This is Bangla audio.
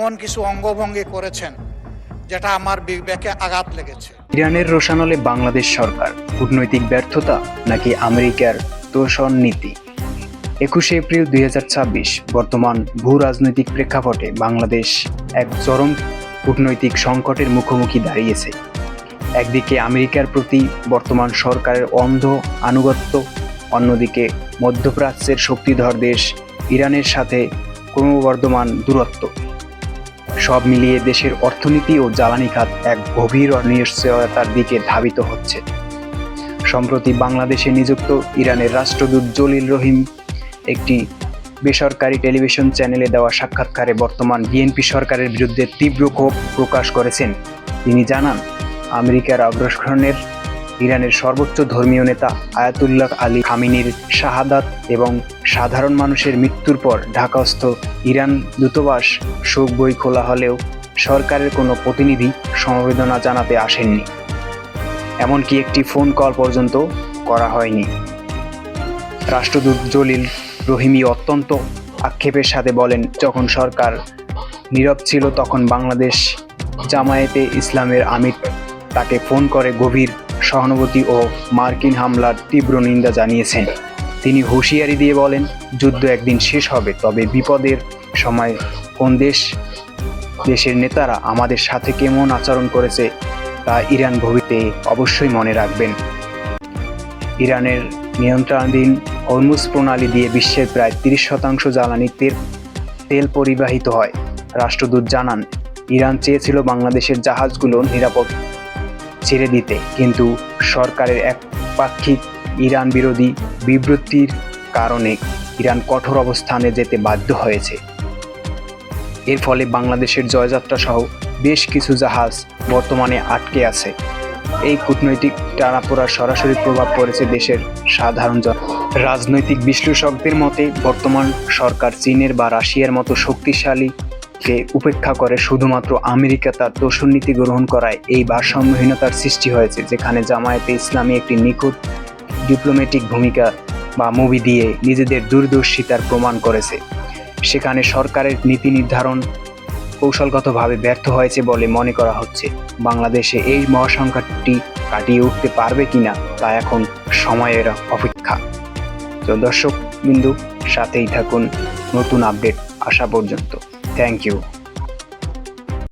এমন কিছু অঙ্গভঙ্গি করেছেন যেটা আমার বিবেকে আঘাত লেগেছে। ইরানের রোষানলে বাংলাদেশ সরকার কূটনৈতিক ব্যর্থতা নাকি আমেরিকার তোষণ নীতি? 21শে এপ্রিল 2026 বর্তমান ভূ রাজনৈতিক প্রেক্ষাপটে বাংলাদেশ এক চরম কূটনৈতিক সংকটের মুখোমুখি দাঁড়িয়েছে। একদিকে আমেরিকার প্রতি বর্তমান সরকারের অন্ধ আনুগত্য, অন্যদিকে মধ্যপ্রাচ্যের শক্তিধর দেশ ইরানের সাথে ক্রমবর্ধমান দূরত্ব। সব মিলিয়ে দেশের অর্থনীতি ও জ্বালানি খাত এক গভীর অনিশ্চয়তার দিকে ধাবিত হচ্ছে। সম্প্রতি বাংলাদেশে নিযুক্ত ইরানের রাষ্ট্রদূত জলিল রহিম একটি বেসরকারি টেলিভিশন চ্যানেলে দেওয়া সাক্ষাৎকারে বর্তমান বিএনপি সরকারের বিরুদ্ধে তীব্র ক্ষোভ প্রকাশ করেছেন। তিনি জানান, আমেরিকার অগ্রসরণের ইরানের সর্বোচ্চ ধর্মীয় নেতা আয়াতুল্লাহ আলী খামেনির শাহাদাত এবং সাধারণ মানুষের মৃত্যুর পর ঢাকাস্থ ইরান দূতাবাস শোক বই খোলা হলেও সরকারের কোনো প্রতিনিধি সমবেদনা জানাতে আসেননি। এমনকি একটি ফোন কল পর্যন্ত করা হয়নি। রাষ্ট্রদূত জলিল রহিমি অত্যন্ত আক্ষেপের সাথে বলেন, যখন সরকার নীরব ছিল তখন বাংলাদেশ জামায়াতে ইসলামের আমির তাকে ফোন করে গভীর সহানুভূতি ও মার্কিন হামলার তীব্র নিন্দা জানিয়েছেন। তিনি হুঁশিয়ারি দিয়ে বলেন, যুদ্ধ একদিন শেষ হবে, তবে বিপদের সময় কোন দেশের নেতারা আমাদের সাথে কেমন আচরণ করেছে তা ইরান ভবিষ্যতে অবশ্যই মনে রাখবেন। ইরানের নিয়ন্ত্রণাধীন হরমুজ প্রণালী দিয়ে বিশ্বের প্রায় 30% জ্বালানি তেল পরিবাহিত হয়। রাষ্ট্রদূত জানান, ইরান চেয়েছিল বাংলাদেশের জাহাজগুলো নিরাপদ ছেড়ে দিতে, কিন্তু সরকারের একপাক্ষিক ইরান বিরোধী বিবৃতির কারণে ইরান কঠোর অবস্থানে যেতে বাধ্য হয়েছে। এর ফলে বাংলাদেশের জয়যাত্রা সহ বেশ কিছু জাহাজ বর্তমানে আটকে আছে। এই কূটনৈতিক টানাপোড়ার সরাসরি প্রভাব পড়েছে দেশের সাধারণ রাজনৈতিক বিশ্লেষকদের মতে বর্তমান সরকার চীনের বা রাশিয়ার মতো শক্তিশালীকে উপেক্ষা করে শুধুমাত্র আমেরিকা তার তোষণ নীতি গ্রহণ করায় এই ভারসাম্যহীনতার সৃষ্টি হয়েছে, যেখানে জামায়াতে ইসলামী একটি নিখুঁত ডিপ্লোম্যাটিক ভূমিকা বা মুভি দিয়ে নিজেদের দূরদর্শিতার প্রমাণ করেছে। সেখানে সরকারের নীতি নির্ধারণ কৌশলগতভাবে ব্যর্থ হয়েছে বলে মনে করা হচ্ছে। বাংলাদেশে এই মহাসংকটটি কাটিয়ে উঠতে পারবে কিনা তা এখন সময়ের অপেক্ষা। তো দর্শক বিন্দু, সাথেই থাকুন নতুন আপডেট আসা পর্যন্ত। Thank you.